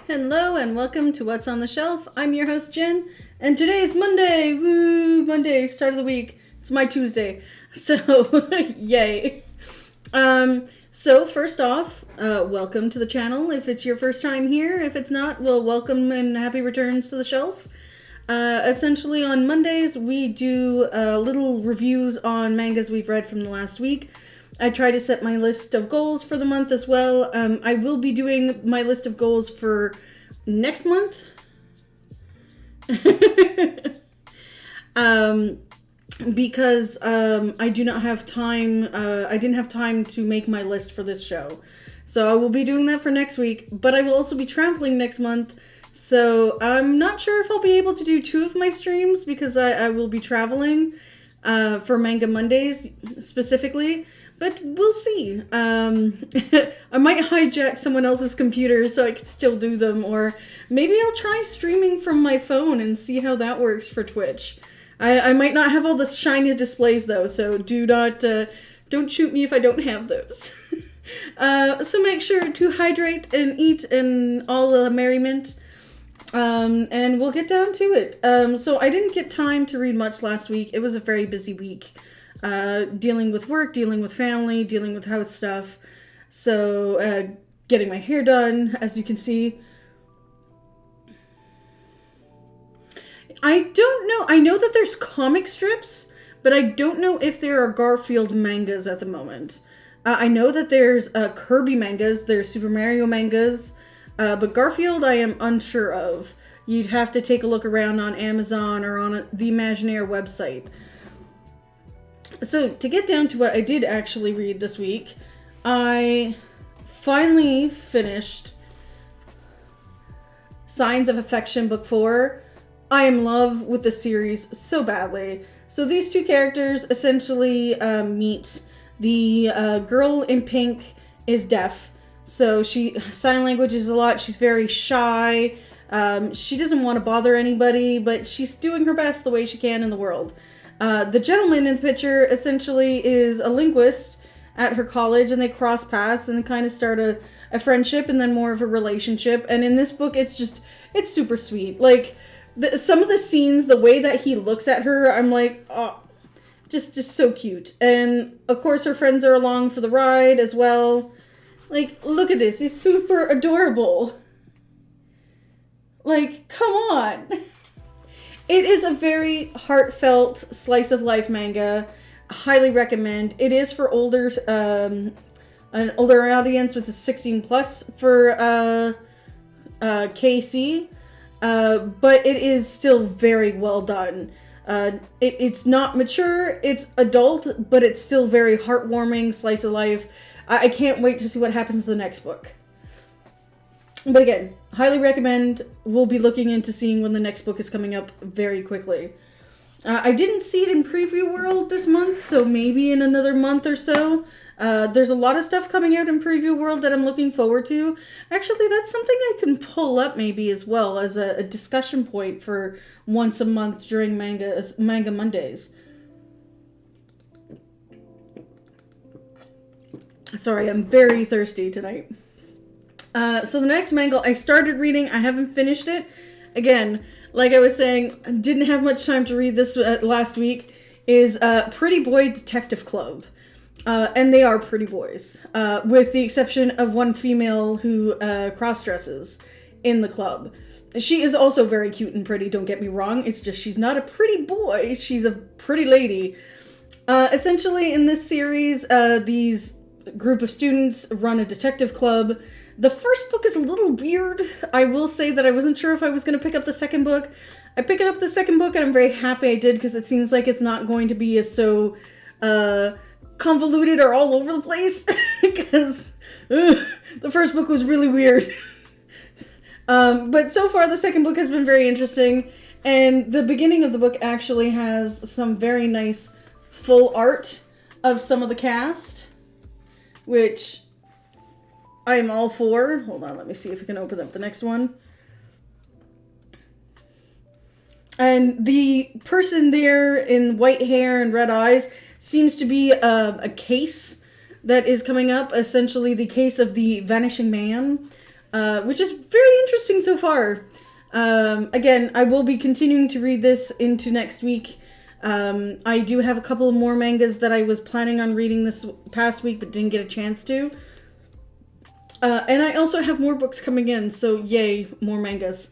Hello and welcome to What's on the Shelf. I'm your host Jen, and today is Monday. Woo! Monday, start of the week. It's my Tuesday, so yay. So first off, welcome to the channel. If it's your first time here, if it's not, well, welcome and happy returns to the shelf. Essentially on Mondays we do little reviews on mangas we've read from the last week. I try to set my list of goals for the month as well. I will be doing my list of goals for next month. Because I do not have time. I didn't have time to make my list for this show. So I will be doing that for next week. But I will also be traveling next month. So I'm not sure if I'll be able to do 2 of my streams because I will be traveling for Manga Mondays specifically. But we'll see. I might hijack someone else's computer so I can still do them. Or maybe I'll try streaming from my phone and see how that works for Twitch. I might not have all the shiny displays though, so don't shoot me if I don't have those. So make sure to hydrate and eat and all the merriment. And we'll get down to it. So I didn't get time to read much last week. It was a very busy week. Dealing with work, dealing with family, dealing with house stuff. So, getting my hair done, as you can see. I don't know. I know that there's comic strips, but I don't know if there are Garfield mangas at the moment. I know that there's Kirby mangas, there's Super Mario mangas, but Garfield I am unsure of. You'd have to take a look around on Amazon or on the Imaginaire website. So, to get down to what I did actually read this week, I finally finished Signs of Affection Book 4. I am in love with the series so badly. So these 2 characters essentially meet. The girl in pink is deaf, so sign language is a lot. She's very shy. She doesn't want to bother anybody, but she's doing her best the way she can in the world. The gentleman in the picture essentially is a linguist at her college, and they cross paths and kind of start a friendship and then more of a relationship. And in this book, it's super sweet. Like, some of the scenes, the way that he looks at her, I'm like, oh, just so cute. And, of course, her friends are along for the ride as well. Like, look at this. He's super adorable. Like, come on. It is a very heartfelt slice of life manga. Highly recommend. It is for an older audience, which is 16 plus for KC. But it is still very well done. It's not mature, it's adult, but it's still very heartwarming slice of life. I can't wait to see what happens to the next book. But again, highly recommend. We'll be looking into seeing when the next book is coming up very quickly. I didn't see it in Preview World this month, so maybe in another month or so. There's a lot of stuff coming out in Preview World that I'm looking forward to. Actually, that's something I can pull up maybe as well as a discussion point for once a month during Manga Mondays. Sorry, I'm very thirsty tonight. So the next manga I started reading, I haven't finished it. Again, like I was saying, I didn't have much time to read this last week, is Pretty Boy Detective Club. And they are pretty boys, with the exception of one female who cross-dresses in the club. She is also very cute and pretty, don't get me wrong. It's just she's not a pretty boy, she's a pretty lady. Essentially, in this series, these group of students run a detective club. The first book is a little weird. I will say that I wasn't sure if I was going to pick up the second book. I picked up the second book and I'm very happy I did because it seems like it's not going to be as so convoluted or all over the place because the first book was really weird. But so far the second book has been very interesting, and the beginning of the book actually has some very nice full art of some of the cast, which I am all for. Hold on, let me see if I can open up the next one. And the person there in white hair and red eyes seems to be a case that is coming up. Essentially the case of the Vanishing Man. which is very interesting so far. Again, I will be continuing to read this into next week. I do have a couple of more mangas that I was planning on reading this past week but didn't get a chance to. And I also have more books coming in, so yay, more mangas.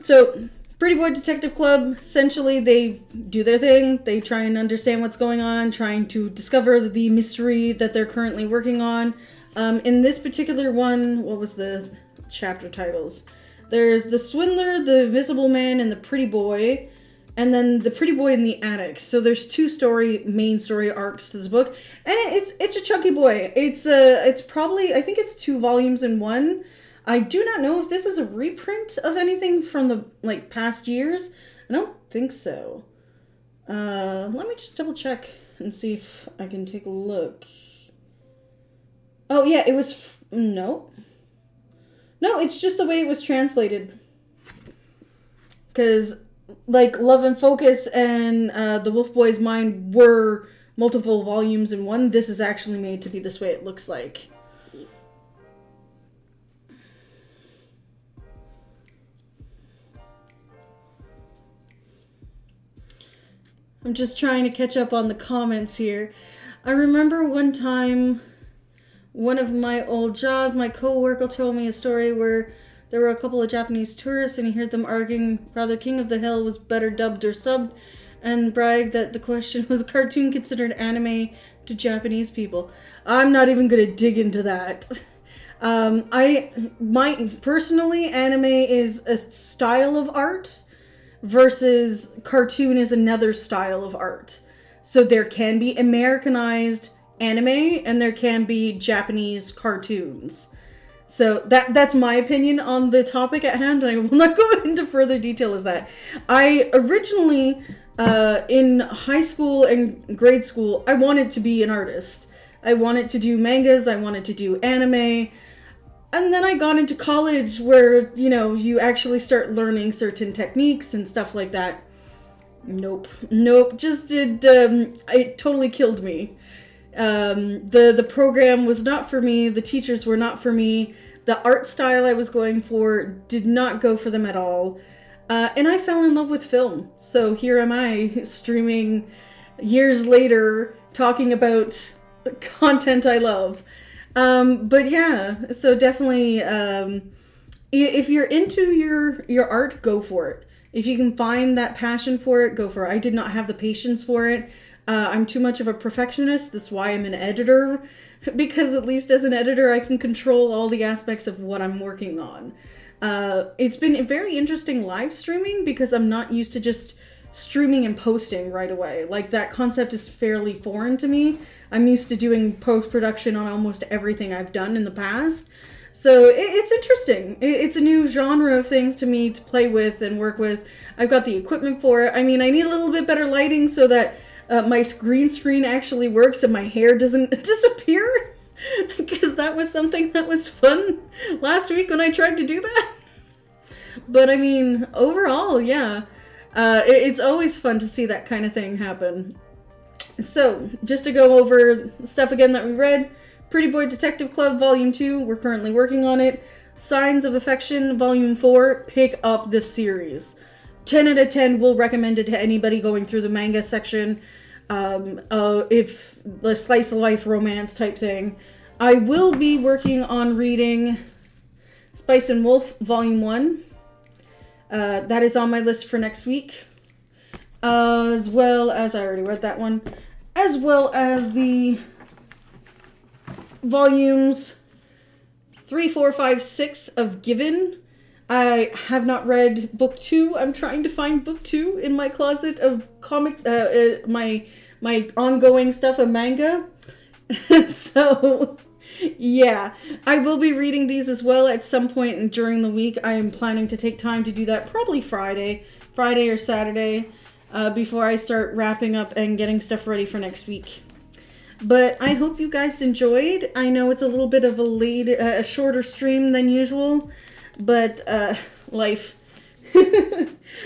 So, Pretty Boy Detective Club, essentially they do their thing. They try and understand what's going on, trying to discover the mystery that they're currently working on. In this particular one, what was the chapter titles? There's The Swindler, The Invisible Man, and The Pretty Boy. And then The Pretty Boy in the Attic. So there's two main story arcs to this book. And it's a chunky boy. It's probably, I think it's 2 volumes in one. I do not know if this is a reprint of anything from the past years. I don't think so. Let me just double check and see if I can take a look. Oh yeah, it was, no. No, it's just the way it was translated. Because Love and Focus and The Wolf Boy's Mind were multiple volumes in one. This is actually made to be this way it looks like. I'm just trying to catch up on the comments here. I remember one time, one of my old jobs, my co-worker told me a story where there were a couple of Japanese tourists and he heard them arguing whether King of the Hill was better dubbed or subbed, and bragged that the question was, a cartoon considered anime to Japanese people. I'm not even going to dig into that. Personally, anime is a style of art versus cartoon is another style of art. So there can be Americanized anime and there can be Japanese cartoons. So that's my opinion on the topic at hand, and I will not go into further detail as that. I originally, in high school and grade school, I wanted to be an artist. I wanted to do mangas, I wanted to do anime, and then I got into college where, you actually start learning certain techniques and stuff like that. Nope, it totally killed me. The program was not for me, the teachers were not for me, the art style I was going for did not go for them at all, and I fell in love with film. So here am I, streaming years later, talking about content I love. But yeah, so definitely, if you're into your art, go for it. If you can find that passion for it, go for it. I did not have the patience for it. I'm too much of a perfectionist. That's why I'm an editor, because at least as an editor, I can control all the aspects of what I'm working on. It's been very interesting live streaming because I'm not used to just streaming and posting right away. That concept is fairly foreign to me. I'm used to doing post-production on almost everything I've done in the past. So it's interesting. It's a new genre of things to me to play with and work with. I've got the equipment for it. I mean, I need a little bit better lighting so that my green screen actually works and my hair doesn't disappear. Because that was something that was fun last week when I tried to do that. But I mean, overall, yeah. It's always fun to see that kind of thing happen. So, just to go over stuff again that we read. Pretty Boy Detective Club Volume 2, we're currently working on it. Signs of Affection Volume 4, pick up this series. 10 out of 10 will recommend it to anybody going through the manga section. If the slice of life romance type thing. I will be working on reading Spice and Wolf Volume 1. That is on my list for next week. As well as, I already read that one. As well as the volumes 3, 4, 5, 6 of Given. I have not read book 2. I'm trying to find book 2 in my closet of comics, my ongoing stuff of manga. So, yeah. I will be reading these as well at some point during the week. I am planning to take time to do that, probably Friday or Saturday, before I start wrapping up and getting stuff ready for next week. But I hope you guys enjoyed. I know it's a little bit of a shorter stream than usual, but life.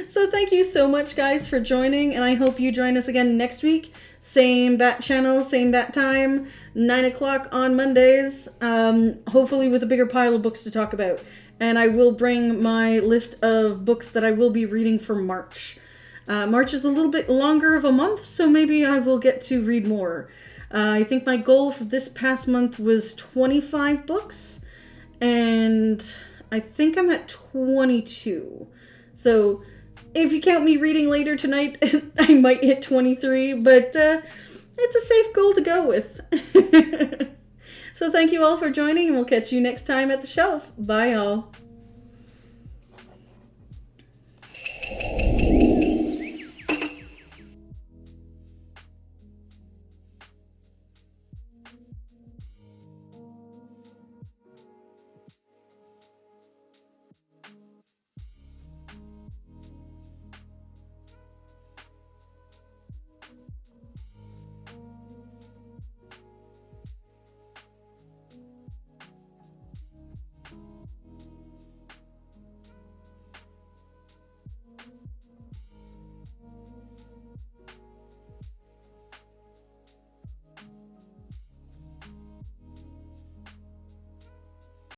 So thank you so much, guys, for joining, and I hope you join us again next week. Same bat channel, same bat time, 9 o'clock on Mondays, hopefully with a bigger pile of books to talk about. And I will bring my list of books that I will be reading for March. March is a little bit longer of a month, so maybe I will get to read more. I think my goal for this past month was 25 books, and I think I'm at 22. So if you count me reading later tonight, I might hit 23, but it's a safe goal to go with. So thank you all for joining, and we'll catch you next time at the shelf. Bye, all.